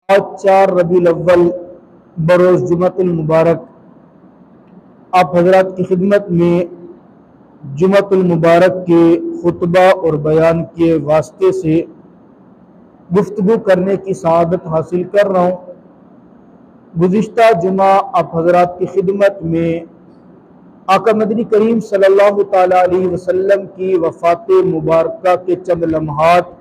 आज 4 रबीउल अव्वल बरोज़ जुमअतुल मुबारक आप हजरात की खिदमत में जुमअतुल मुबारक के खुतबा और बयान के वास्ते से गुफ्तगू करने की सआदत हासिल कर रहा हूँ। गुज़िश्ता जुमा आप हजरात की खिदमत में आका मदनी करीम सल्लल्लाहु ताला अलैहि वसल्लम की वफ़ात मुबारका के चंद लम्हात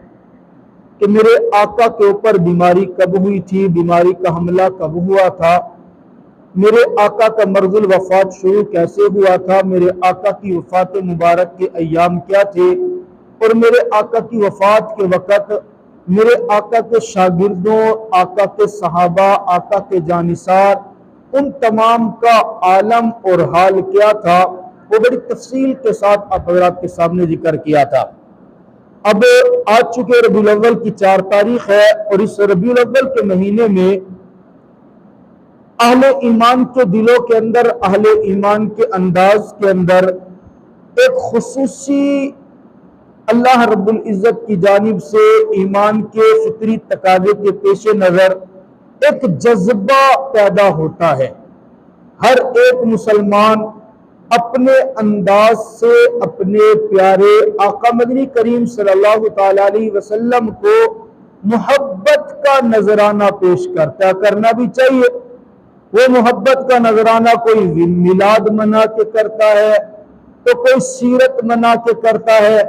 कि मेरे आका के ऊपर बीमारी कब हुई थी, बीमारी का हमला कब हुआ था, मेरे आका का मर्ज़ुल वफ़ात शुरू कैसे हुआ था, मेरे आका की वफ़ात मुबारक के अय्याम क्या थे और मेरे आका की वफ़ात के वक़्त मेरे आका के शागिर्दों, आका के सहाबा, आका के जानिसार, उन तमाम का आलम और हाल क्या था, वो बड़ी तफसील के साथ आप हज़रात के सामने जिक्र किया था। अब आज चुके रबीउल अव्वल की 4 तारीख है और इस रबीउल अव्वल के महीने में अहले ईमान के दिलों के अंदर, अहले ईमान के अंदाज के अंदर एक खुसूसी अल्लाह रब्बुल इज़्ज़त की जानिब से ईमान के फितरी तकाज़े के पेश नज़र एक जज्बा पैदा होता है। हर एक मुसलमान अपने अंदाज से अपने प्यारे आका मदनी करीम सल्लल्लाहु ताला अलैहि वसल्लम को मोहब्बत का नजराना पेश करना भी चाहिए। वो मोहब्बत का नजराना कोई मिलाद मना के करता है, तो कोई सीरत मना के करता है,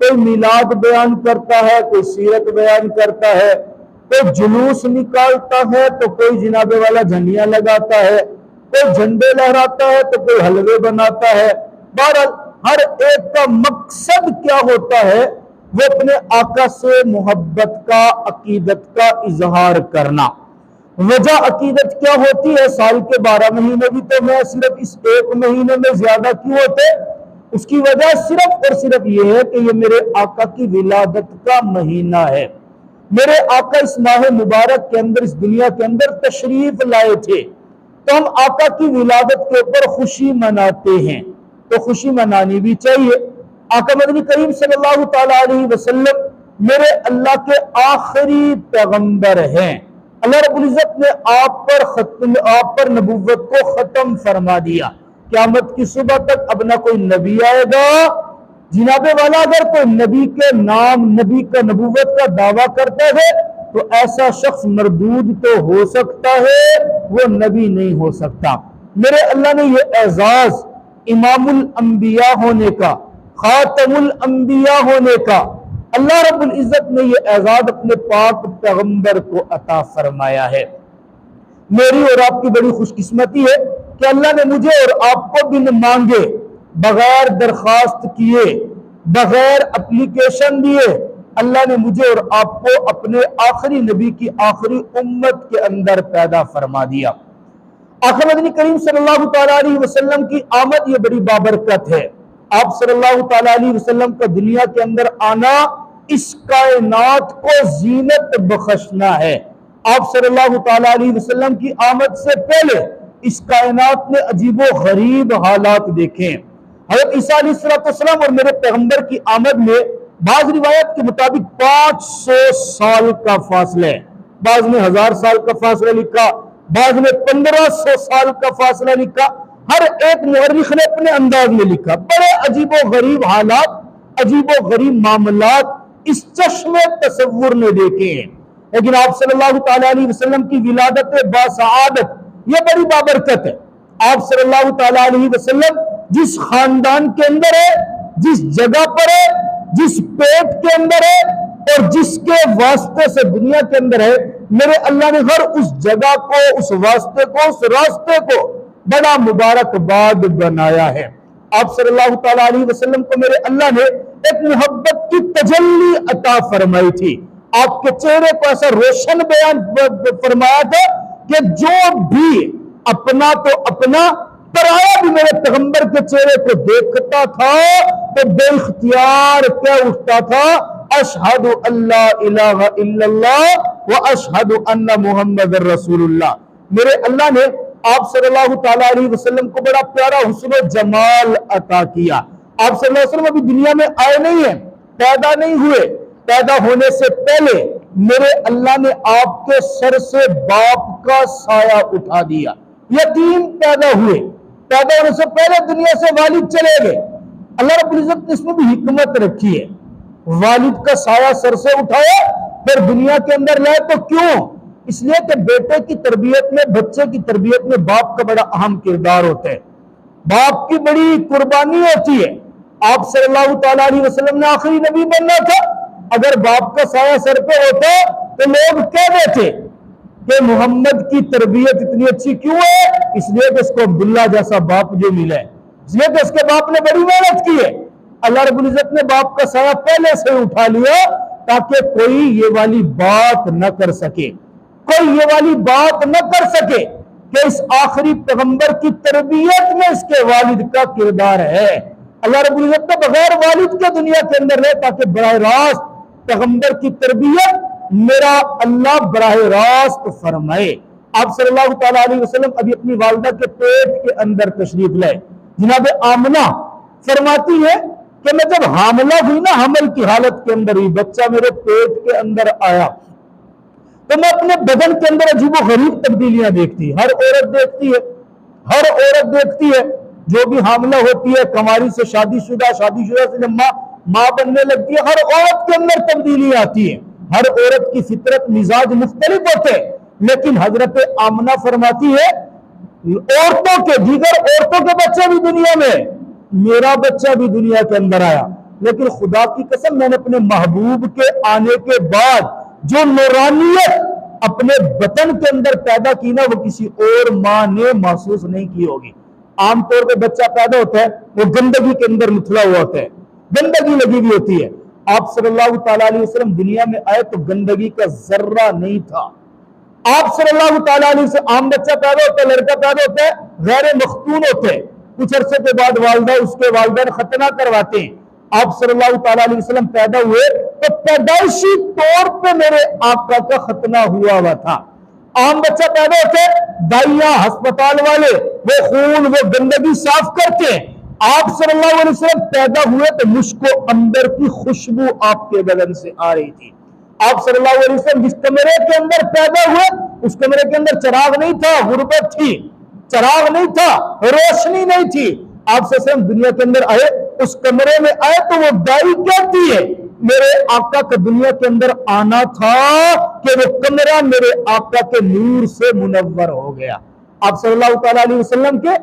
कोई मिलाद बयान करता है, कोई सीरत बयान करता है, कोई जुलूस निकालता है, तो कोई जिनाबे वाला झंडियां लगाता है, कोई झंडे लहराता है, तो कोई हलवे बनाता है। बहरहाल हर एक का मकसद क्या होता है, वो अपने आका से मोहब्बत का, अकीदत का इजहार करना। वजह अकीदत क्या होती है? साल के 12 महीने भी तो मैं सिर्फ इस एक महीने में ज्यादा क्यों होते? उसकी वजह सिर्फ और सिर्फ यह है कि ये मेरे आका की विलादत का महीना है। मेरे आका इस माह मुबारक के अंदर, इस दुनिया के अंदर तशरीफ लाए थे, तो हम आका की विलादत के ऊपर खुशी मनाते हैं, तो खुशी मनानी भी चाहिए। आका मदनी करीम सल्लल्लाहु ताला अलैहि वसल्लम मेरे अल्लाह के आखिरी पैगंबर हैं। अल्लाह रब्बुल इज़्ज़त ने आप पर नबुव्वत को खत्म फरमा दिया। क़यामत की सुबह तक अब ना कोई नबी आएगा। जिनाबे वाला अगर कोई नबी के नाम, नबी का, नबुव्वत का दावा करता है तो ऐसा शख्स मरदूद तो हो सकता है, वो नबी नहीं हो सकता। मेरे अल्लाह ने ये एजाज इमामुल अंबिया होने का, खातमुल अंबिया होने का, अल्लाह रब्बुल इज़्ज़त ने ये एजाज अपने पाक पैगंबर को अता फरमाया है। मेरी और आपकी बड़ी खुशकिस्मती है कि अल्लाह ने मुझे और आपको बिन मांगे, बगैर दरखास्त किए, बगैर एप्लीकेशन दिए, अल्लाह ने मुझे और आपको अपने आखिरी नबी की आखिरी उम्मत के अंदर पैदा फरमा दिया। आका मदनी करीम सल्लल्लाहु ताला अलैहि वसल्लम की आमद ये बड़ी बाबरकत है। आप सल्लल्लाहु ताला अलैहि वसल्लम का दुनिया के अंदर आना इस कायनात को जीनत बख्शना है। आप सल्लल्लाहु ताला अलैहि वसल्लम की आमद से पहले इस कायनात ने अजीबो गरीब हालात देखे। हज़रत ईसा अलैहिस्सलाम और मेरे पैगंबर की आमद में बाज रिवायत के मुताबिक 500 साल का फासला है। बाज ने 1000 साल का फासला लिखा, बाज ने 1500 साल का फासला लिखा। हर एक मुअर्रिख ने अपने अंदाज में लिखा। बड़े अजीबो गरीब हालात, अजीबो गरीब मामलात इस चश्मे तसव्वुर ने देखे हैं। लेकिन आप सल्लल्लाहु ताला अलैहि वसल्लम की विलादत बासआदत ये बड़ी बाबरकत है। आप सल्लल्लाहु ताला अलैहि वसल्लम जिस खानदान के अंदर है, जिस जगह पर है, जिस पेट के अंदर है और जिसके वास्ते से दुनिया के अंदर है, मेरे अल्लाह ने हर उस जगह को, उस वास्ते को, उस रास्ते को बड़ा मुबारकबाद बनाया है। आप सल्लल्लाहु ताला अलैहि वसल्लम को मेरे अल्लाह ने एक मोहब्बत की तजल्ली अता फरमाई थी। आपके चेहरे को ऐसा रोशन बयान फरमाया था कि जो भी अपना तो अपना, पराया भी मेरे पैगंबर के चेहरे को देखता था तो बेइख्तियार क्या उठता था, अशहदु अल्ला इलाहा इल्लल्लाह व अशहदु अन्ना मुहम्मदुर रसूलुल्लाह। मेरे अल्लाह ने आप सल्लल्लाहु ताला अलैहि वसल्लम को बड़ा प्यारा हुस्न जमाल अता किया। आप सल्लल्लाहु अलैहि वसल्लम अभी दुनिया में आए नहीं है, पैदा नहीं हुए। पैदा होने से पहले मेरे अल्लाह ने आपके सर से बाप का साया उठा दिया। यतीम पैदा हुए, पैदा होने से पहले दुनिया से वालिद चले गए। अल्लाह रब्बुल इज्जत ने इसमें भी हिकमत रखी है। वालिद का साया सर से उठाया फिर दुनिया के अंदर लाए, तो क्यों? इसलिए कि बेटे की तरबियत में, बच्चे की तरबियत में बाप का बड़ा अहम किरदार होता है, बाप की बड़ी कुर्बानी होती है। आप सल्लल्लाहु ताला अलैहि वसल्लम ने आखिरी नबी बनना था, अगर बाप का साया सर पे होता तो लोग कह देते कि मोहम्मद की तरबियत इतनी अच्छी क्यों है? इसलिए कि इसको अब्दुल्ला जैसा बाप जो मिला है, इसलिए कि इसके बाप ने बड़ी मेहनत की है। अल्लाह रब्बुल इज्जत ने बाप का साया पहले से उठा लिया ताकि कोई ये वाली बात न कर सके, कोई ये वाली बात न कर सके कि इस आखिरी पैगंबर की तरबियत में इसके वालिद का किरदार है। अल्लाह रब्बुल इज्जत ने बगैर वालिद के दुनिया के अंदर रहे ताकि बराह रास्त पैगंबर की तरबियत मेरा अल्लाह बराह रास्त फरमाए। आप सल्लल्लाहु ताला अलैहि वसल्लम अभी अपनी वालिदा के पेट के अंदर तशरीफ लाए। जनाब आमना फरमाती है कि मैं जब हामला हुई ना, हमल की हालत के अंदर हुई, बच्चा मेरे पेट के अंदर आया, तो मैं अपने बदन के अंदर अजीबो गरीब तब्दीलियां देखती, हर औरत देखती है, हर औरत देखती है जो भी हामला होती है, कमारी से शादीशुदा, शादीशुदा से जब माँ बनने लगती है, हर औरत के अंदर तब्दीली आती है। हर औरत की फितरत मिजाज मुख्तलिफ होते हैं, लेकिन हजरत आमना फरमाती है औरतों के, दीगर औरतों के बच्चे भी दुनिया में, मेरा बच्चा भी दुनिया के अंदर आया, लेकिन खुदा की कसम मैंने अपने महबूब के आने के बाद जो नूरानियत अपने बतन के अंदर पैदा की ना, वो किसी और माँ ने महसूस नहीं की होगी। आमतौर पर बच्चा पैदा होता है वो गंदगी के अंदर मुथला हुआ होता है, गंदगी लगी हुई होती है। आप सल्लल्लाहु ताला अलैहि वसल्लम दुनिया में आए तो गंदगी का जर्रा नहीं था। आप सल्लल्लाहु ताला अलैहि वसल्लम, आम बच्चा पैदा होता है, लड़का पैदा होता है, गैर मख्तून होते हैं, कुछ अरसे के बाद वालिदा उसके वालिदैन खतना करवाते हैं। आप सल्लल्लाहु ताला अलैहि वसल्लम पैदा हुए तो पैदाइशी तौर पे मेरे आका का खतना हुआ था। आम बच्चा पैदा होते, दाइयां, अस्पताल वाले वो खून, वो गंदगी साफ करते हैं। आप सल्लल्लाहु अलैहि वसल्लम पैदा हुए तो मुझको अंदर की खुशबू आपके बदन से आ रही थी। आप सल्लल्लाहु अलैहि वसल्लम जिस कमरे के अंदर पैदा हुए उस कमरे के अंदर चिराग नहीं था, गुर्बत थी, चिराग नहीं था, रोशनी नहीं थी। आप सल्लल्लाहु दुनिया के अंदर आए, उस कमरे में आए तो वो दाई कहती है मेरे आका का दुनिया के अंदर आना था कि वो कमरा मेरे आका के नूर से मुनव्वर हो गया। आप सल्लल्लाहु अलैहि वसल्लम के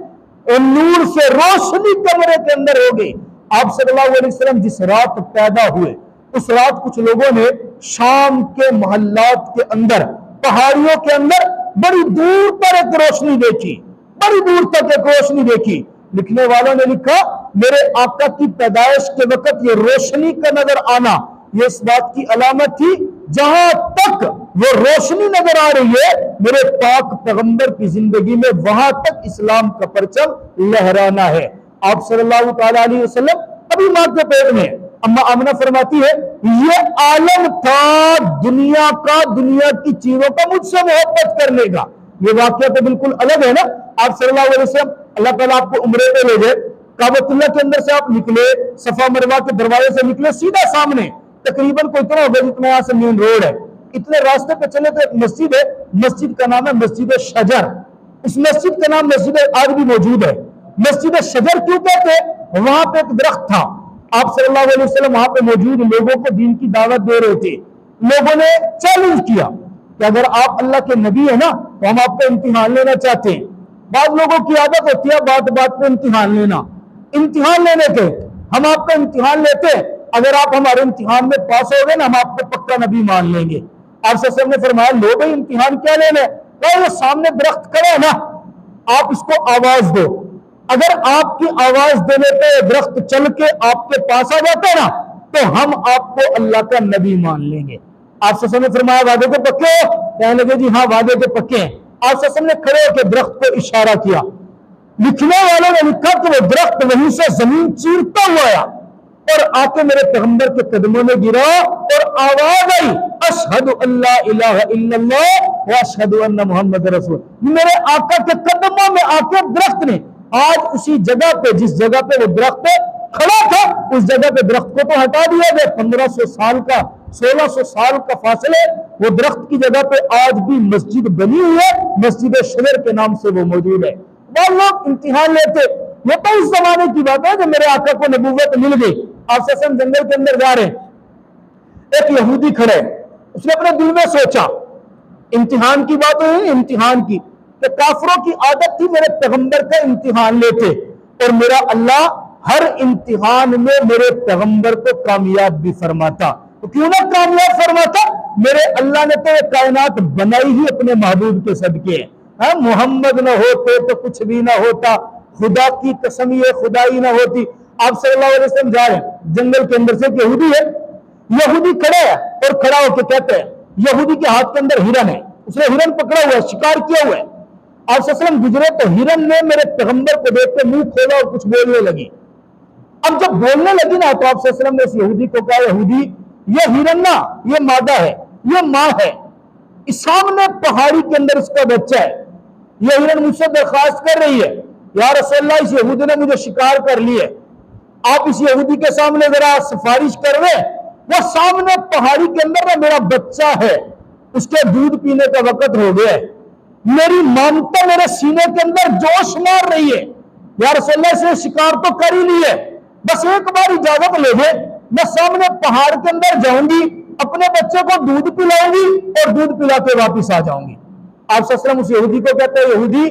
नूर से रोशनी कमरे के अंदर हो गई। आप सल्लल्लाहु अलैहि वसल्लम जिस रात पैदा हुए उस रात कुछ लोगों ने शाम के मोहल्लात के अंदर, पहाड़ियों के अंदर बड़ी दूर पर एक रोशनी देखी, बड़ी दूर तक एक रोशनी देखी। लिखने वालों ने लिखा मेरे आका की पैदाइश के वक्त ये रोशनी का नजर आना ये इस बात की अलामत थी जहां तक वो रोशनी नजर आ रही है मेरे पाक पैगंबर की जिंदगी में, वहां तक इस्लाम का परचम लहराना है। आप सल्लल्लाहु ताला अलैहि वसल्लम अभी मां के पेट में, अम्मा आमना फरमाती है ये आलम था दुनिया का, दुनिया की चीजों का मुझसे मोहब्बत करने का। ये वाकया तो बिल्कुल अलग है ना। आप सल्लल्लाहु अलैहि वसल्लम, अल्लाह ताला आपको उम्रे पे ले जाए, काबतुल्लाह के अंदर से आप निकले, सफा मरवा के दरवाजे से निकले, सीधा सामने तकरीबन कोई इतना होगा जितना यहाँ से मेन रोड है, इतने रास्ते पे चले तो एक मस्जिद है, मस्जिद का नाम है मस्जिद शजर। इस मस्जिद का नाम मस्जिद आज भी मौजूद है। मस्जिद शजर क्यों कहते हैं? वहां पे एक दरख्त था। आप सल्लल्लाहु अलैहि वसल्लम वहां पे मौजूद लोगों को दीन की दावत दे रहे थे। लोगों ने चैलेंज किया कि अगर आप अल्लाह के नबी है ना तो हम आपको इम्तिहान लेना चाहते हैं। बाद लोगों की आदत होती है बात बात पे इम्तिहान लेना, इम्तिहान लेने के हम आपका इम्तिहान लेते हैं, अगर आप हमारे इम्तिहान में पास हो गए ना हम आपको पक्का नबी मान लेंगे। आप सल्लल्लाहु ने फरमाया लो भाई इम्तिहान क्या लेना है? वो सामने दरख्त खड़ा है ना, आप इसको आवाज दो, अगर आपकी आवाज देने पे दरख्त चल के आपके पास आ जाता है ना तो हम आपको अल्लाह का नबी मान लेंगे। आप सल्लल्लाहु ने फरमाया वादे के पक्के हो? कहने लगे जी हाँ वादे के पक्के हैं। आप सल्लल्लाहु ने खड़े होकर दरख्त को इशारा किया। लिखने वालों ने लिखा कि वो दरख्त वहीं से जमीन चीरता हुआ आया और आके मेरे पैगंबर के कदमों में गिरा और आवाज आई अशहदु अल्ला इलाहा इल्लल्लाह व अशहदु अन्ना मुहम्मद रसूल। मेरे आका के कदमों में आके दरख्त ने, आज उसी जगह पे जिस जगह पे वो दरख्त खड़ा था उस जगह पे दरख्त को तो हटा दिया गया, 1500 साल का 1600 साल का फासले, वो दरख्त की जगह पे आज भी मस्जिद बनी हुई है, मस्जिद शजर के नाम से वो मौजूद है। वो लोग इम्तिहान लेते, ये तो उस जमाने की बात है जब मेरे आका को नबूवत मिल गई। आप ससम जंगल के अंदर जा रहे हैं, एक यहूदी खड़े, उसने अपने दिल में सोचा, इम्तिहान की बात है, इम्तिहान की, कि काफिरों की आदत थी मेरे पैगंबर का इम्तिहान लेते, और मेरा अल्लाह हर इम्तिहान में मेरे पैगंबर को कामयाब भी फरमाता। तो क्यों ना कामयाब फरमाता, मेरे अल्लाह ने तो ये कायनात बनाई ही अपने महबूब के सदके है। हाँ, मोहम्मद न होते तो कुछ भी ना होता, खुदा की कसम ये खुदाई ना होती। आप सल्लल्लाहु अलैहि वसल्लम जा रहे हैं, जंगल के अंदर से एक यहूदी है, यहूदी खड़े है और खड़ा होकर कहते हैं, यहूदी के हाथ के अंदर हिरन है, उसने हिरन पकड़ा हुआ है, शिकार किया हुआ है। आप सल्लम गुजरे तो हिरन ने मेरे पैगंबर को देख के मुंह खोला और कुछ बोलने लगी। अब जब बोलने लगी ना, तो आप सल्लम ने उस यहूदी को कहा, यहूदी ये हिरन ना, ये मादा है, ये माँ है, इस सामने पहाड़ी के अंदर इसका बच्चा है, ये हिरन मुझसे दरखास्त कर रही है, या रसूलल्लाह इस यहूदी ने मुझे शिकार कर लिया, आप इस यहूदी के सामने जरा सिफारिश कर रहे, वो सामने पहाड़ी के अंदर ना मेरा बच्चा है, उसके दूध पीने का वक्त हो गया है, मेरी ममता मेरे सीने के अंदर जोश मार रही है, या रसूलल्लाह से शिकार तो कर ही ली है, बस एक बार इजाजत ले दे, मैं सामने पहाड़ के अंदर जाऊंगी, अपने बच्चे को दूध पिलाऊंगी और दूध पिला के वापिस आ जाऊंगी। आप सल्लम उस यहूदी को कहते हैं, यहूदी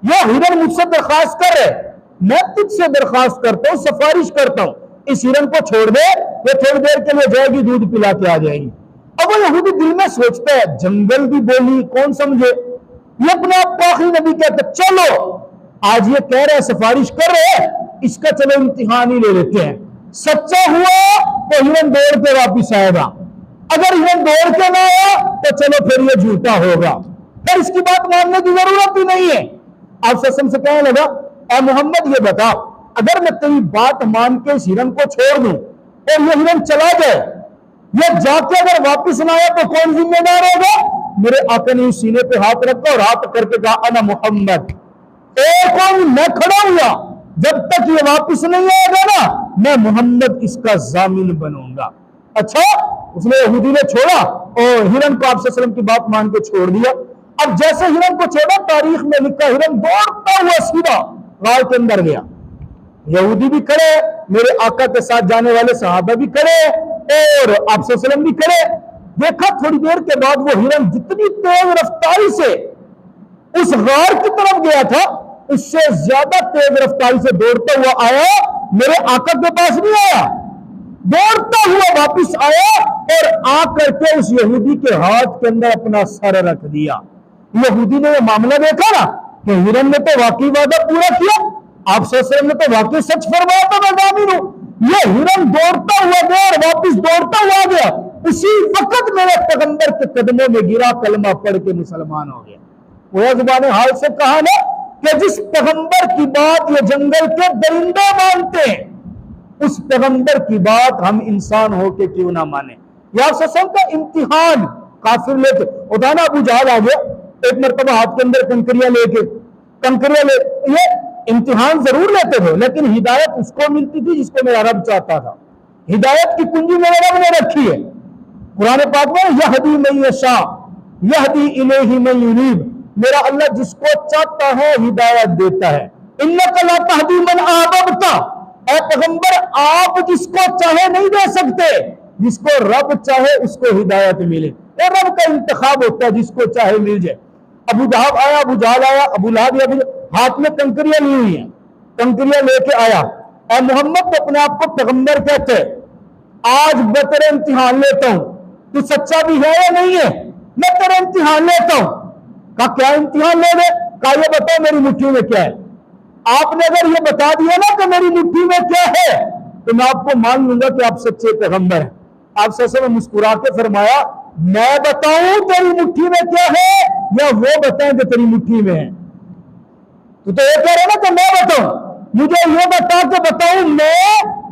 ये हिरन मुझसे दरखास्त कर रहे, मैं तुझसे दरखास्त करता हूं, सिफारिश करता हूं, इस हिरन को छोड़ दे, ये थोड़ी देर के लिए जाएगी, दूध पिला के आ जाएगी। अब वो यहूदी दिल में सोचता है, जंगल की बोली कौन समझे, ये अपने आप को आखिरी नबी कहते, चलो आज ये कह रहे हैं, सिफारिश कर रहे हैं, इसका चलो इम्तिहान ही ले लेते हैं, सच्चा हुआ तो हिरन दौड़ के वापिस आएगा, अगर हिरन दौड़ के ना आया तो चलो फिर ये झूठा होगा, फिर इसकी बात मानने की जरूरत ही नहीं है। आप ससम से कहने लगा, ए मोहम्मद ये बता, अगर मैं तेरी बात मान के इस हिरन को छोड़ दूं और ये हिरन चला जाए, ये जाके अगर वापिस ना आया तो कौन जिम्मेदार होगा? मेरे आका ने सीने पे हाथ रखा और हाथ करके कहा, अना मोहम्मद, एक मैं खड़ा हुआ, जब तक ये वापिस नहीं आएगा ना, मैं मोहम्मद इसका जामिन बनूंगा। अच्छा, उसने यहूदी ने छोड़ा और हिरन को आप सल्लम की बात मान के छोड़ दिया। अब जैसे हिरन को छोड़ा, तारीख में लिखा, हिरन दौड़ता हुआ सीधा गांव के अंदर गया, यहूदी भी खड़े, मेरे आका के साथ जाने वाले सहाबा भी खड़े और आप सल्लम भी खड़े। देखा थोड़ी देर के बाद वो हिरन जितनी तेज रफ्तारी से उस गार की तरफ गया था, उससे ज्यादा तेज रफ्तारी से दौड़ता हुआ आया, मेरे आका के पास नहीं आया, दौड़ता हुआ वापिस आया और आकर के उस यहूदी के हाथ के अंदर अपना सर रख दिया। यहूदी ने यह मामला देखा ना कि हिरन ने तो वाकई वादा पूरा किया, आप सल्लम ने तो वाकई सच फरमाया था, मैं जामिन हूं। ये हिरन दौड़ता हुआ गया और वापिस दौड़ता हुआ गया, उसी वक्त मेरे पैगंबर के कदमों में गिरा, कलमा पढ़ के मुसलमान हो गया। वो जुबान हाल से कहा ना कि जिस पैगंबर की बात ये जंगल के दरिंदे मानते हैं, उस पैगंबर की बात हम इंसान होके क्यों ना माने। या ससम का इम्तिहान काफिर लेके उठाना, अबू जहल आ गया, एक मरतबा हाथ के अंदर कंकरियां ले, ये इम्तिहान जरूर लेते थे, लेकिन हिदायत उसको मिलती थी जिसको मेरा रब चाहता था। हिदायत की कुंजी मेरे रब ने रखी है कुरान पाक में, यहदी मन यशा यहदी इलैहि मन युनीब, मेरा अल्लाह जिसको चाहता है हिदायत देता है। इन्नका ला तहदी मन अहबब्ता, ऐ पैगंबर आप जिसको चाहे नहीं दे सकते, जिसको रब चाहे उसको हिदायत मिले, और रब का इंतखाब होता है, जिसको चाहे मिल जाए। अबू जहल आया, अबू जहल आया, अबू लहब हाथ में कंकरियां ली हुई हैं, कंकरियां लेके आया, ऐ मोहम्मद तो अपने आप को पैगंबर कहते, आज मैं तेरे इम्तिहान लेता हूं, तू सच्चा भी है या नहीं है, मैं तेरे इम्तिहान लेता हूं। कहा क्या इम्तिहान ले ले? कहा ये बताओ मेरी मुट्ठी में क्या है। आपने अगर ये बता दिया ना कि मेरी मुट्ठी में क्या है, तो मैं आपको मान लूंगा कि आप सच्चे पैगंबर हैं। आप सच मुस्कुरा के फरमाया, मैं बताऊं तेरी मुट्ठी में क्या है या वो बताएं जो तेरी मुट्ठी में है? तो ये कह रहे ना कि मैं बताऊं, मुझे ये बता के बताऊं मैं,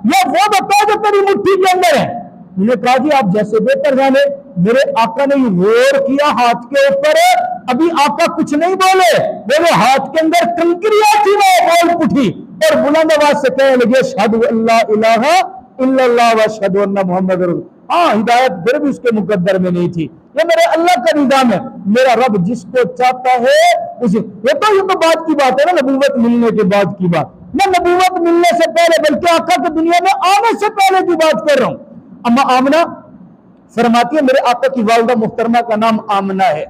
या वो बताओ जो तेरी मुट्ठी के अंदर है। उन्होंने कहा जी आप जैसे बेहतर जाने। मेरे आका ने गौर किया हाथ के ऊपर, अभी आका कुछ नहीं बोले, बोले हाथ के अंदर कंकरियां थी, वो बोल उठी और बुलंद आवाज से कहने लगे, अशहदु अल्ला इलाहा इल्लल्लाह व अशहदु अन्ना मुहम्मद रसूल। हाँ, हिदायत फिर भी उसके मुकद्दर में नहीं थी। ये मेरे अल्लाह का निजाम है, मेरा रब जिसको चाहता है उसे। ये तो बात की बात है ना, नबूवत मिलने के बाद की बात, मैं नबूवत मिलने से पहले बल्कि आका की दुनिया में आने से पहले की बात कर रहा हूं। अम्मा आमना फरमाती है, मेरे आका की वालिदा मुहतरमा का नाम आमना है,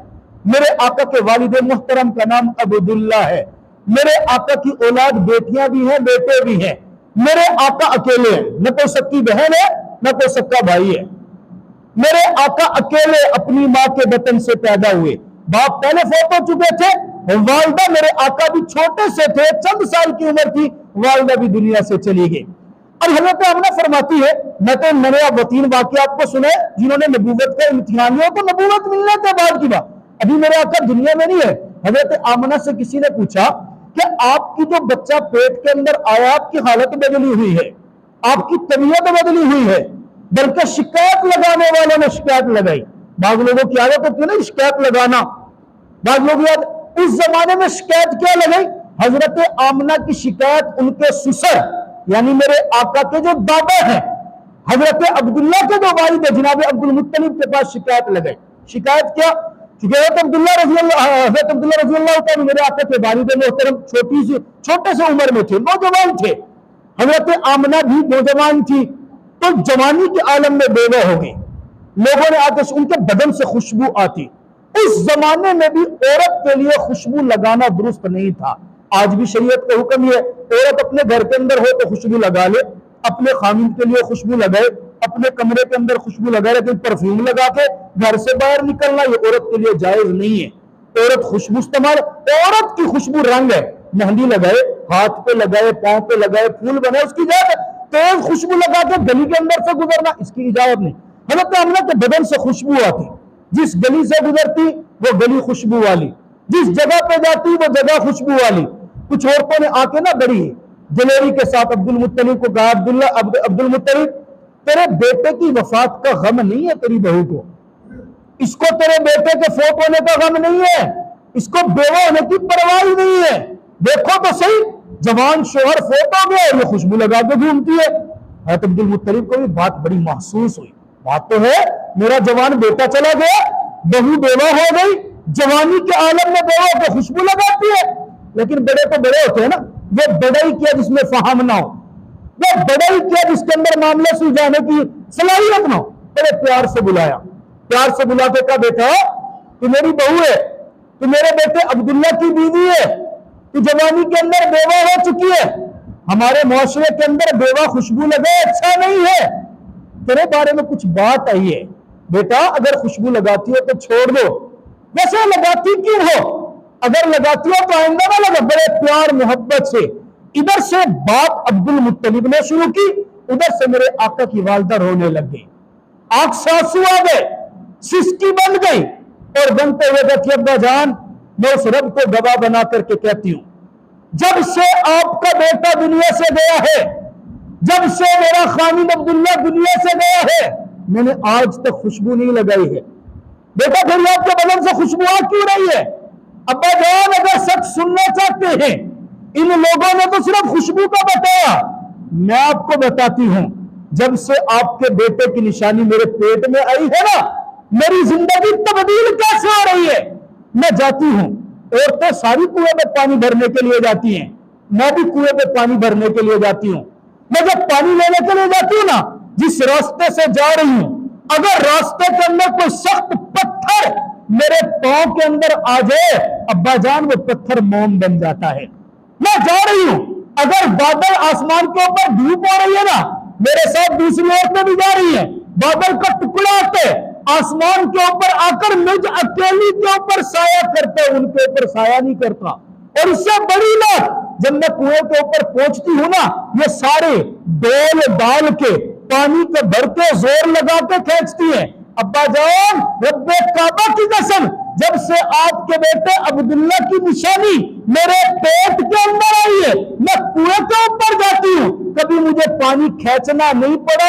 मेरे आका के वालिद मुहतरम का नाम अब्दुल्ला है, मेरे आका की औलाद बेटियां भी हैं बेटे भी हैं, मेरे आका अकेले हैं, न कोई सक्की बहन है न कोई सक्का भाई है। मेरे आका अकेले अपनी माँ के बतन से पैदा हुए, बाप पहले फौत हो चुके थे, वालिदा मेरे आका भी छोटे से थे, चंद साल की उम्र की वालिदा भी दुनिया से चली गई। और हजरत आमना फरमाती है, मैं तो नया वतीन वाकया आपको सुने जिन्होंने नबूवत का इम्तिहान लिया, तो नबूवत मिलने के बाद की बात, अभी मेरे आका दुनिया में नहीं है। हजरत आमना से किसी ने पूछा कि आपकी जो बच्चा पेट के अंदर आया, आपकी हालत बदली हुई है, आपकी तबीयत बदली हुई है, बल्कि शिकायत लगाने वालों ने शिकायत लगाई। बाग लोगों की आदत होती है ना शिकायत लगाना, बाग लोग याद, उस जमाने में शिकायत क्या लगाई? हजरत आमना की शिकायत उनके सुसर यानी मेरे आका के जो दादा हैं, हजरत अब्दुल्ला के जो वालिद है जनाब अब्दुल मुत्तलिब के पास शिकायत लगाई। शिकायत क्या? हजरत अब्दुल्ला रज़ी अल्लाह तआला मेरे आका के वालिद मोहतरम छोटे से उम्र में थे, नौजवान थे, हजरत आमना भी नौजवान थी, तो जवानी के आलम में बेवा हो गई। लोगों ने आकर उनके बदन से खुशबू आती। उस जमाने में भी औरत के लिए खुशबू लगाना दुरुस्त नहीं था। आज भी शरीयत का हुक्म है, औरत अपने घर के अंदर हो तो खुशबू लगा ले, अपने खामिद के लिए खुशबू लगाए, अपने कमरे के अंदर खुशबू लगाए, लेकिन परफ्यूम लगा के घर से बाहर निकलना ये औरत के लिए जायज नहीं है। औरत खुशबू इस्तेमाल, औरत की खुशबू रंग है, मेहंदी लगाए, हाथ पे लगाए, पांव पे लगाए, फूल बनाए, उसकी इजाजत। तेज खुशबू लगा के गली के अंदर से गुजरना, इसकी इजाजत नहीं। हजरत आमना के बदन से खुशबू आती, जिस गली से गुजरती वो गली खुशबू वाली, जिस जगह पे जाती वो जगह खुशबू वाली। कुछ औरतों ने आके ना बड़ी दिलेरी के साथ अब्दुल मुत्तलिब को कहा, अब्दुल मुत्तलिब तेरे बेटे की वफात का गम नहीं है तेरी बहू को, इसको तेरे बेटे के फोत होने का गम नहीं है, इसको बेवा होने की परवाह ही नहीं है। देखो तो सही, जवान शोहर फोत हो गया और ये खुशबू लगा के घूमती है। हज़रत अब्दुल मुत्तलिब को भी बात बड़ी महसूस हुई। बात तो है, मेरा जवान बेटा चला गया, बहू बेवा हो गई, जवानी के आलम में बेवा को खुशबू लगाती है। लेकिन बड़े तो बड़े होते हैं ना, वो बड़ाई किया जिसमें फहाम ना हो, वो बड़ाई किया जिसके अंदर मामले सुलझाने की सलाहियत ना हो। बड़े प्यार से बुलाया, प्यार से बुला के कहा, बेटा तू मेरी बहू है, तू मेरे बेटे अब्दुल्ला की बीवी है, तू जवानी के अंदर बेवा हो चुकी है, हमारे मुआशरे के अंदर बेवा खुशबू लगे अच्छा नहीं है, तेरे बारे में कुछ बात आई है। बेटा अगर खुशबू लगाती हो तो छोड़ दो, वैसे लगाती क्यों हो, अगर लगाती हो तो आइंदा ना लगा। बड़े प्यार मोहब्बत से इधर से बात अब्दुल मुत्तलिब ने शुरू की, उधर से मेरे आका की वालिदा रोने लग गई, आंख से आंसू आ गए, सिसकी बन गई और बनते हुए कहती, अब्बा जान मैं उस रब को गवाह बना करके कहती हूं, जब से आपका बेटा दुनिया से गया है, जब से मेरा खामिद अब्दुल्ला दुनिया से गया है, मैंने आज तक खुशबू नहीं लगाई है। बेटा फिर आपके बदन से खुशबू आ क्यों रही है? अब्बा जान अगर सच सुनना चाहते हैं, इन लोगों ने तो सिर्फ खुशबू का बताया, मैं आपको बताती हूं, जब से आपके बेटे की निशानी मेरे पेट में आई है ना, मेरी जिंदगी तब्दील कैसे हो रही है। मैं जाती हूं, औरतें सारी कुएं में पानी भरने के लिए जाती हैं, मैं भी कुएं में पानी भरने के लिए जाती हूं। मैं जब पानी लेने के लिए जाती हूं ना, जिस रास्ते से जा रही हूं, अगर रास्ते के अंदर कोई सख्त पत्थर मेरे पांव के अंदर आ जाए, अब्बा जान वो पत्थर मोम बन जाता है। मैं जा रही हूं, अगर बादल आसमान के ऊपर धूप हो रही है ना, मेरे साथ दूसरी औरतें भी जा रही हैं, बादल का टुकड़ा आते आसमान के ऊपर आकर मुझ अकेली के ऊपर साया करते, उनके ऊपर साया नहीं करता। और इससे बड़ी बात, जब मैं कुएं के ऊपर पहुंचती हूं ना, ये सारे डोल डाल के पानी को भर के जोर लगा के खींचती है। अब्बा जान रब्बे काबा की कसम, जब से आपके बेटे अब्दुल्ला की निशानी मेरे पेट के अंदर आई है, मैं कुएं के ऊपर जाती हूं, कभी मुझे पानी खींचना नहीं पड़ा,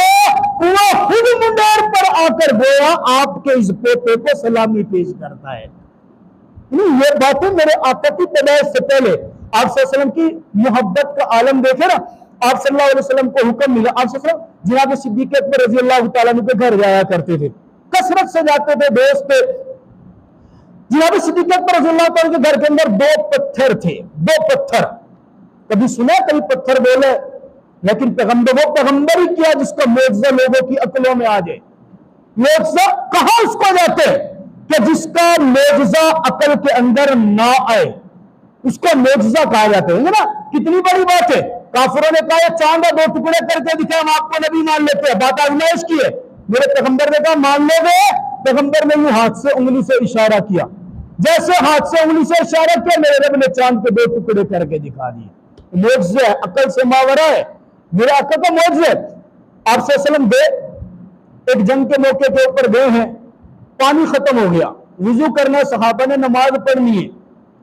कुआं खुद मुंडेर पर आकर गोया आपके इस पोते को सलामी पेश करता है। ये बातें मेरे आका की पैदाइश से पहले आप सल्लल्लाहु अलैहि वसल्लम की मोहब्बत का आलम देखे ना, आप सल्लल्लाहु अलैहि वसल्लम को हुक्म मिला, आप सल्लल्लाहु अलैहि वसल्लम जनाब सिद्दीक अकबर रजी अल्लाह तआला अन्हु के घर जाया करते थे, कसरत से जाते थे दोस्त। जनाब सिद्दीक अकबर रजी अल्लाह तआला के घर के अंदर दो पत्थर थे, दो पत्थर। कभी सुना कभी पत्थर बोले, लेकिन पैगंबर वो पैगंबर ही किया जिसका मौजज़ा लोगों की अकलों में आ जाए। मौजज़ा कहां उसको जाते कि जिसका मौजज़ा अकल के अंदर ना आए, उसको मौजज़ा कहा जाता है ना। कितनी बड़ी बात है। काफिरों ने कहा चांद दो टुकड़े करके दिखाए, हम आपको नबी मान लेते हैं, बात आजमाइश की है। मेरे पैगंबर ने कहा मान लोगे? पैगंबर ने यूं हाथ से उंगली से इशारा किया, जैसे हाथ से उंगली से इशारा किया मेरे रब ने चांद के दो टुकड़े करके दिखा दिए। मौजज़ा है, अकल से मावरा है, मेरे आका का मौजज़ा है। आप सल्लल्लाहु अलैहि वसल्लम गए, एक जंग के मौके के ऊपर गए हैं, पानी खत्म हो गया, वुजू करना, सहाबा ने नमाज पढ़नी है,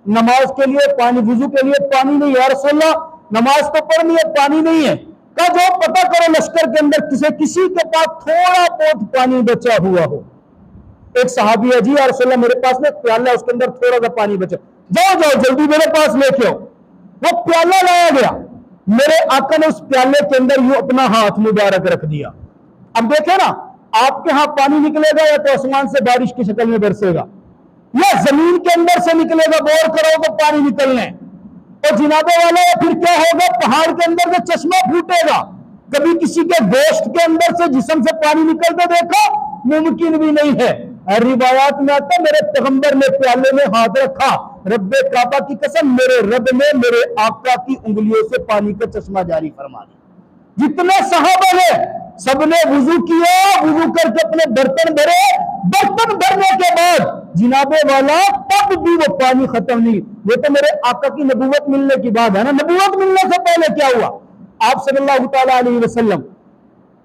नमाज के लिए पानी, वुजू के लिए पानी नहीं, या रसूलल्लाह नमाज तो पढ़नी है, पानी नहीं है। कहा जो पता करो लश्कर के अंदर किसी के पास थोड़ा बहुत पानी बचा हुआ हो। एक सहाबी है, जी या रसूलल्लाह मेरे पास में प्याला, उसके अंदर थोड़ा सा पानी बचा, जाओ जाओ जल्दी मेरे पास लेके आओ। वो प्याला लाया गया, मेरे आका ने उस प्याले के अंदर यूं अपना हाथ मुबारक रख दिया। अब देखे ना, आपके यहां पानी निकलेगा या तो आसमान से बारिश की शक्ल में बरसेगा, या जमीन के अंदर से निकलेगा, बोर करो तो पानी निकलने, और जिनाबे वाला फिर क्या होगा, पहाड़ के अंदर से चश्मा फूटेगा। कभी किसी के गोश्त के अंदर से जिस्म से पानी निकलते देखा, मुमकिन भी नहीं है। रिवायात में आता मेरे पैगंबर ने प्याले में हाथ रखा, रब्बे काबा की कसम मेरे रब ने मेरे आका की उंगलियों से पानी का चश्मा जारी फरमा दिया। जितने सहाबा ने सबने वुजू किया, वुजू करके अपने बर्तन भरे, बर्तन भरने के बाद जिनाबे वाला तब भी वो पानी खत्म नहीं। ये तो मेरे आका की नबूवत मिलने की बात है ना। नबूवत मिलने से पहले क्या हुआ, आप सल्लल्लाहु तआला अलैहि वसल्लम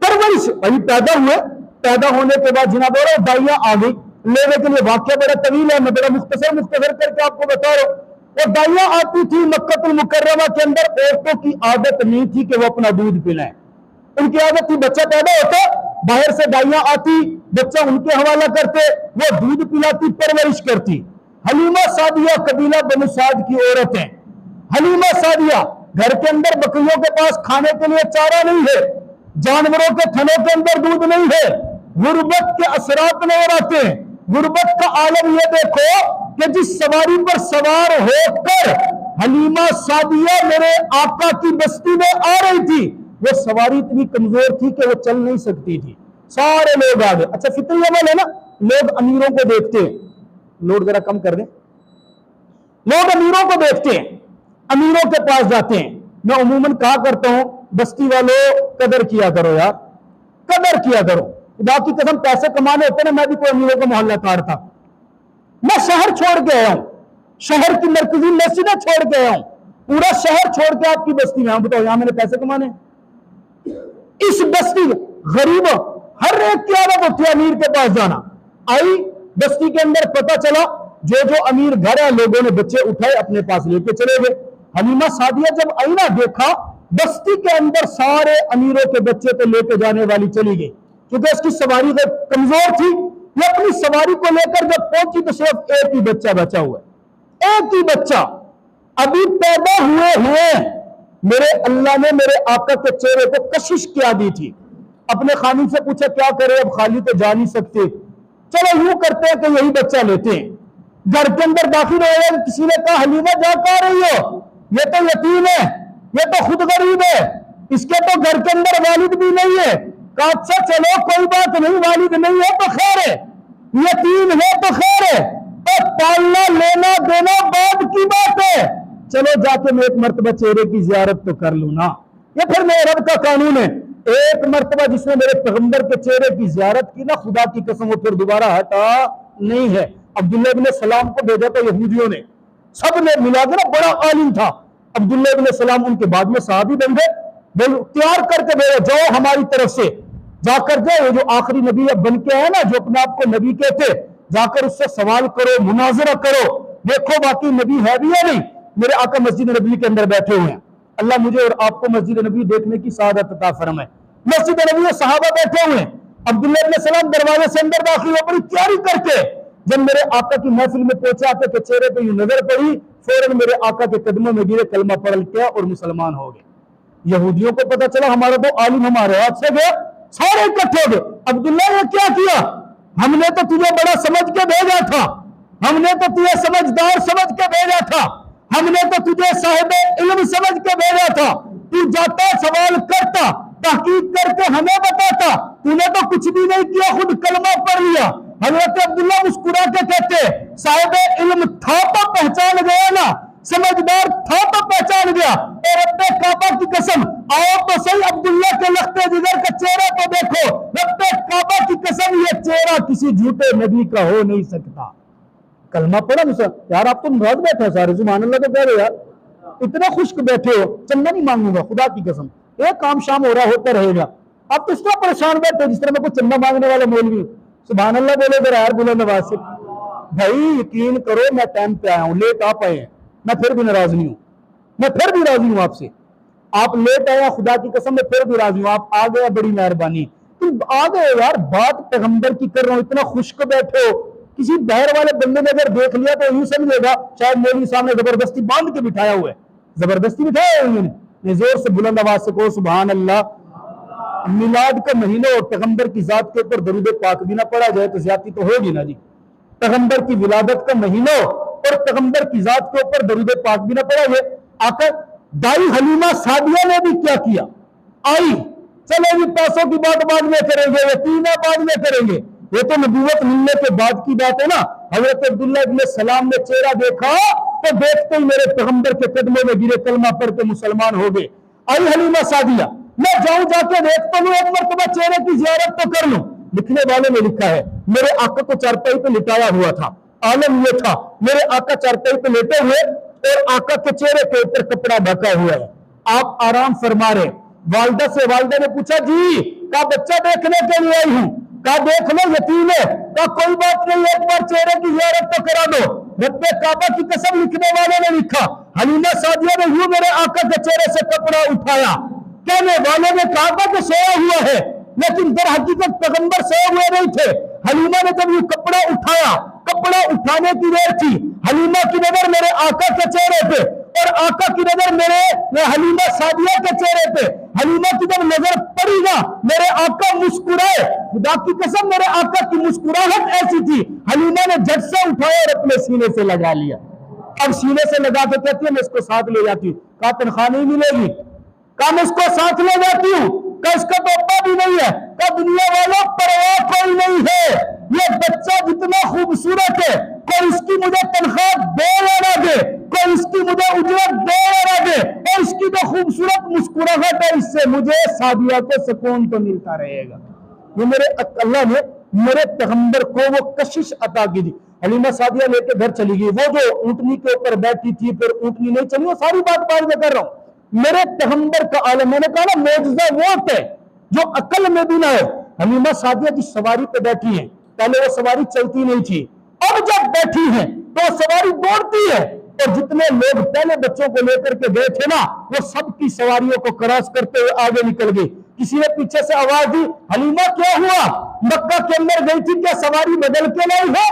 परवरिश वही पैदा हुए, पैदा होने के बाद जिनाबे वाला दाइयां आ गई लेने के लिए। वाक्य बड़ा तवील है, मैं बड़ा मुख्तसर करके आपको बता रहा हूं। वो दाइयां आती थी मक्कतुल मुकर्रमा के अंदर, औरतों की आदत नहीं थी कि वो अपना दूध पिलाएं, उनकी आदत थी बच्चा पैदा होता, बाहर से दाइयां आती, बच्चा उनके हवाला करते, वो दूध पिलाती, परवरिश करती। हलीमा सादिया कबीला बनु साद की औरत है। हलीमा सादिया घर के अंदर बकरियों के पास खाने के लिए चारा नहीं है, जानवरों के थनों के अंदर दूध नहीं है, गुर्बत के असरात नजर आते हैं। गुर्बत का आलम यह देखो कि जिस सवारी पर सवार होकर हलीमा सादिया मेरे आका की बस्ती में आ रही थी, वो सवारी इतनी कमजोर थी कि वो चल नहीं सकती थी। सारे लोग आ गए। अच्छा फितरी अमल है ना, लोग अमीरों को देखते हैं, लोग जरा कम कर दें, लोग अमीरों को देखते हैं, अमीरों के पास जाते हैं। मैं उमूमन कहा करता हूं बस्ती वालों कदर किया करो यार, कदर किया करो, खुदा की कसम पैसे कमाने होते ना। मैं भी कोई अमीरों का मोहल्ला कार था, मैं शहर छोड़ के आया हूं, शहर की मरकजी मस्जिदें छोड़ के आया हूं, पूरा शहर छोड़ के आपकी बस्ती में आऊं, बताओ यहां मैंने पैसे कमाने? इस बस्ती गरीब हर एक की आदत होती है अमीर के पास जाना। आई बस्ती के अंदर, पता चला जो जो अमीर घर है लोगों ने बच्चे उठाए अपने पास लेके चले गए। हलीमा सादिया जब आई ना, देखा बस्ती के अंदर सारे अमीरों के बच्चे तो लेके जाने वाली चली गई, क्योंकि उसकी सवारी तो कमजोर थी। ये अपनी सवारी को लेकर जब पहुंची तो सिर्फ एक ही बच्चा बचा हुआ है, एक ही बच्चा अभी पैदा हुए। मेरे अल्लाह ने मेरे आका के चेहरे को कशिश क्या दी थी। अपने खामिद से पूछा क्या करे, अब खाली तो जा नहीं सकते, चलो यूं करते हैं कि यही बच्चा लेते हैं। घर के अंदर दाखिल हो गए, किसी ने कहा हलीमा जा कहा रही हो, ये तो यतीम है, ये तो खुद गरीब है, इसके तो घर के अंदर वालिद भी नहीं है। कहा अच्छा चलो कोई बात नहीं, वालिद नहीं है तो खैर है, यतीम है तो खैर है, तो पालना लेना देना बाद की बात है, चलो जाके मैं एक मर्तबा चेहरे की जियारत तो कर लूं ना। ये फिर मेरे रब का कानून है, एक मर्तबा जिसने मेरे पैगंबर के चेहरे की जियारत की ना, खुदा की कसम वो फिर दोबारा हटा नहीं है। अब्दुल्लाह इब्न सलाम को भेजा था यहूदियों ने, सब ने मिला के ना, बड़ा आलिम था अब्दुल्लाह इब्न सलाम, उनके बाद में सहाबी बन गए। बोल तैयार करके भेजा, जाओ हमारी तरफ से जाकर जाओ, जो आखिरी नबी बन के आए ना, जो अपने आप को नबी कहते, जाकर उससे सवाल करो, मुनाजरा करो, देखो बाकी नबी है भी या नहीं। मेरे आका मस्जिद नबी के अंदर बैठे हुए हैं, अल्लाह मुझे और आपको मस्जिद नबी देखने की सआदत अता फरमाए। मस्जिद नबी में सहाबा बैठे हुए हैं, अब्दुल्लाह इब्न सलाम दरवाजे से अंदर दाखिल हो, बड़ी तैयारी करके जब मेरे आका की महफिल में पहुंचा के चेहरे पे यूं नजर पड़ी, फौरन मेरे आका के कदमों में गिरे, कलमा पढ़ किया और मुसलमान हो गए। यहूदियों को पता चला हमारा तो आलिम हमारे हाथ से गया, सारे इकट्ठे हो गए। अब्दुल्ला ने क्या किया, हमने तो तुझे बड़ा समझ के भेजा था, हमने तो तुझे समझदार समझ के भेजा था, हमने तो तुझे साहिब इल्म समझ के भेजा था। तू जाता, सवाल करता, तहकीक करके हमें बताता, तूने तो कुछ भी नहीं किया, खुद कलमा पढ़ लिया। हजरत अब्दुल्ला मुस्कुरा के कहते, साहिब इल्म था तो पहचान गया ना, समझदार था तो पहचान गया। और रब्बे काबा की कसम, आओ तो सही अब्दुल्ला के लख्ते जिगर का चेहरा तो देखो। रब्बे काबा की कसम, ये चेहरा किसी झूठे नबी का हो नहीं सकता। कलमा पढ़ा मुझसे, यार आप तो नाराज बैठे सारे, सुभान अल्लाह तो कह रहे यार, इतना खुश्क बैठे हो, चंदा नहीं मांगूंगा खुदा की कसम, एक काम शाम हो रहा होता रहेगा। आप तो इस तरह परेशान बैठे जिस तरह मैं कोई चंदा मांगने वाला मौलवी। सुभान अल्लाह बोले जरा यार, बुलंद आवाज से। भाई यकीन करो, मैं टाइम पे आया हूं, लेट आप आए हैं, मैं फिर भी नाराज नहीं हूं, मैं फिर भी राजी हूं आपसे। आप लेट आया, खुदा की कसम मैं फिर भी राजी हूं, आप आ गया, बड़ी मेहरबानी। तुम आ गए यार, बात पैगंबर की कर रहा हूं, इतना खुश्क बैठे हो। किसी बाहर वाले बंदे ने अगर देख लिया तो यूं समझेगा शायद मौलवी साहब ने जबरदस्ती बांध के बिठाया हुआ है। जबरदस्ती बिठाया है उन्होंने। जोर से बुलंद आवाज से कहो सुभान अल्लाह। मिलाद का महीना और पैगंबर की जात के ऊपर दरूद पाक भी ना पढ़ा जाए तो ज्यादती तो होगी ना जी। पैगंबर की विलादत का महीना और पैगंबर की जात के ऊपर दरूद पाक भी ना पढ़ा जाए। आकर दाई हलीमा सादिया ने भी क्या किया, आई, चलो जी पैसों की बात बाद में करेंगे, यतीमा बाद में करेंगे, ये तो नबूवत मिलने के बाद की बात है ना। हजरत अब्दुल्ला इब्ने सलाम ने चेहरा देखा तो देखते ही मेरे पैगंबर के कदमों में गिरे, कलमा पढ़ के मुसलमान हो गए। आई हलीमा सादिया, मैं जाऊं जाके देखता हूं, एक मरतबा चेहरे की जियारत तो कर लूं। लिखने वाले ने लिखा है, मेरे आका को चारपाई पे लिटाया हुआ था, आलम ये था मेरे आका चारपाई पे लेटे हुए और आका के चेहरे के ऊपर कपड़ा ढका हुआ है, आप आराम फरमा रहे। वालदा से, वालदा ने पूछा जी का बच्चा देखने के लिए आई हूं, का देख लो यतीम है, का कोई बात नहीं, एक बार चेहरे की जियारत तो करा दो। रब्बे काबा की कसम, लिखने वाले ने लिखा, हलीमा सादिया ने यूं मेरे आका के चेहरे से कपड़ा उठाया। कहने वाले ने कहा कि सोया हुआ है, लेकिन दर हकीकत पैगंबर सोए हुए नहीं थे। हलीमा ने जब यूं कपड़ा उठाया, कपड़ा उठाने की देर थी, हलीमा की नजर मेरे आका के चेहरे पे और आका की नजर मेरे हलीमा सादिया के चेहरे पे। हलीमा की जब नजर पड़ी ना, मेरे आका मुस्कुराए। खुदा की कसम, मेरे आका की मुस्कुराहट ऐसी थी, हलीमा ने झट से उठाया और अपने सीने से लगा लिया। अब सीने से लगा के कहती है मैं इसको साथ ले जाती हूँ। कहा तनख्वाह नहीं मिलेगी, कहा मैं इसको साथ ले जाती हूँ, कहा इसका तो अब्बा भी नहीं है, कहा दुनिया वालों परवाह कोई नहीं है, ये बच्चा जितना खूबसूरत है, कोई इसकी मुझे तनख्वाह दे या ना दे, कोई इसकी मुझे उजरत दे या ना दे, और इसकी जो खूबसूरत मुस्कुराहट है, इससे मुझे सादिया को सुकून तो मिलता रहेगा। ये मेरे अल्लाह ने मेरे पैगंबर को वो कशिश अता की थी। हलीमा सादिया लेके घर चली गई, वो जो ऊंटनी के ऊपर बैठी थी, फिर ऊंटनी नहीं चली, वो सारी बात बाद में कर रहा हूं। मेरे पैगंबर का आलम, मैंने कहा ना मौजज़ा वो है जो अकल में भी ना है। हलीमा सादिया जिस सवारी पे बैठी है, पहले वो सवारी चलती नहीं थी, अब जब बैठी है तो सवारी दौड़ती है। और जितने लोग पहले बच्चों को लेकर के गए थे ना, वो सबकी सवारियों को क्रॉस करते हुए आगे निकल गई। किसी ने पीछे से आवाज दी, हलीमा क्या हुआ, मक्का के अंदर गई थी, क्या सवारी बदल के नहीं है,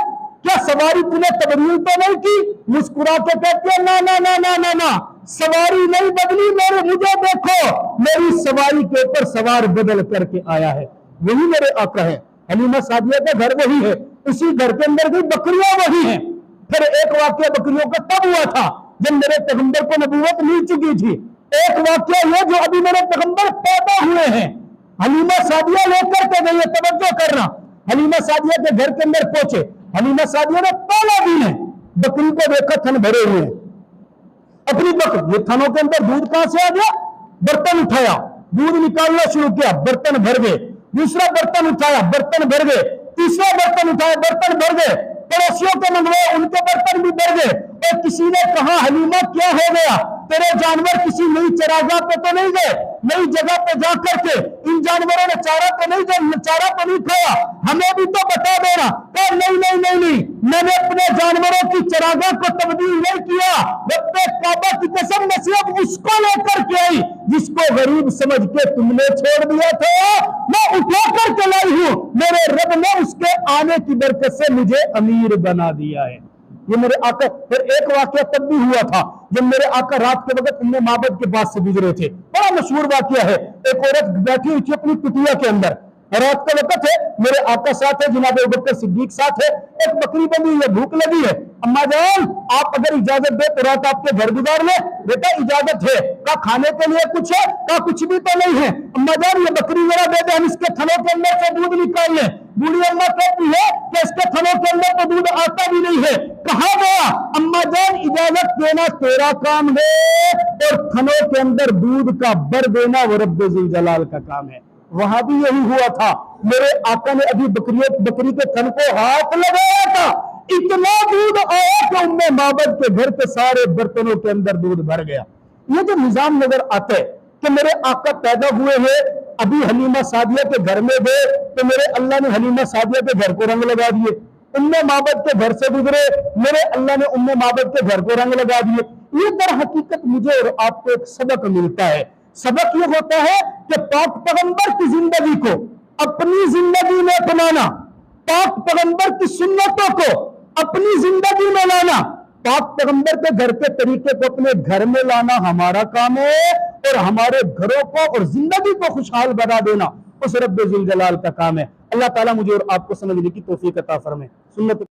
क्या सवारी तूने तब्दील तो नहीं की? मुस्कुरा के कहती है ना ना ना ना ना ना, सवारी नहीं बदली, मेरे मुझे देखो, मेरी सवारी के ऊपर सवार बदल करके आया है, वही मेरे आका है। हलीमा सादिया का घर वही है, उसी घर के अंदर की बकरियां वही हैं। फिर एक वाक्य बकरियों का तब हुआ था जब मेरे पैगंबर को नबूवत मिल चुकी थी। एक वाक्य ये जो अभी मेरे पैगंबर पैदा हुए हैं, हलीमा सादिया लेकर के गई है, तवज्जो करना। हलीमा सादिया के घर के अंदर पहुंचे, हलीमा सादिया ने पहला दिन है बकरी को देखा, थन भरे हुए हैं, अपनी बकरी, ये थनों के अंदर दूध कहां से आ गया? बर्तन उठाया, दूध निकालना शुरू किया, बर्तन भर गए। दूसरा बर्तन उठाया, बर्तन भर गए। तीसरा बर्तन उठाया, बर्तन भर गए। पड़ोसियों के मंगवाए, उनके बर्तन भी भर गए। और किसी ने कहा हलीमा क्या हो गया, तेरे जानवर किसी नई चरागाह पे तो नहीं गए, नई जगह पे जा करके इन जानवरों ने चारा तो नहीं खाया, हमें भी तो बता देना। नहीं नहीं नहीं नहीं, मैंने अपने जानवरों की चरागाह को तब्दील नहीं किया। रब्बे काबा की कसम, मैं सिर्फ उसको लेकर के आई जिसको गरीब समझ के तुमने छोड़ दिया था, मैं उठा कर के लाई हूं। मेरे रब ने उसके आने की बरकत से मुझे अमीर बना दिया है। ये मेरे आका। फिर एक वाकया तब भी हुआ था जब मेरे आका रात के वक्त उम्मे माबद के पास से गुजरे थे। बड़ा मशहूर वाकया है। एक औरत बैठी हुई थी अपनी कुटिया के अंदर, रात का वक्त है, मेरे आका साथ है, जनाब अबू बकर सिद्दीक साथ है, एक बकरी बंधी हुई है, भूख लगी है। अम्मा जान आप अगर इजाजत दे तो रात आपके घर गुजार ले। बेटा इजाजत है। का खाने के लिए कुछ है? का कुछ भी तो नहीं है। अम्मा जान ये बकरी जरा दे दे, हम इसके थनों के अंदर से दूध निकाल लें। बूढ़ी अम्मा कहती है कि इसके थनों के अंदर तो दूध आता भी नहीं है। कहा गया? अम्मा जान इजाजत देना तेरा काम है और थनों के अंदर दूध का भर देना वो रब्बे जुल जलाल का काम है। वहां भी यही हुआ था। मेरे आका ने अभी बकरी के थन को हाथ लगाया था, इतना दूध आया कि उम्मे माबद के घर के सारे बर्तनों के अंदर दूध भर गया। ये जो निजाम नजर आता है कि मेरे आका पैदा हुए हैं, अभी हलीमा सादिया के घर में गए तो मेरे अल्लाह ने हलीमा सादिया के घर को रंग लगा दिए। उम्मे माबद के घर से गुजरे, मेरे अल्लाह ने उम्मे माबद के घर को रंग लगा दिए। ये दर हकीकत मुझे और आपको एक सबक मिलता है। सबक ये होता है कि पाक पैगंबर की जिंदगी को अपनी जिंदगी में अपनाना, पाक पैगंबर की सुन्नतों को अपनी जिंदगी में लाना, पाक पैगंबर के घर के तरीके को अपने घर में लाना हमारा काम है और हमारे घरों को और जिंदगी को खुशहाल बना देना उस रब्बे जुल जलाल का काम है। अल्लाह ताला मुझे और आपको समझने की तौफीक अता फरमाए। सुन्नत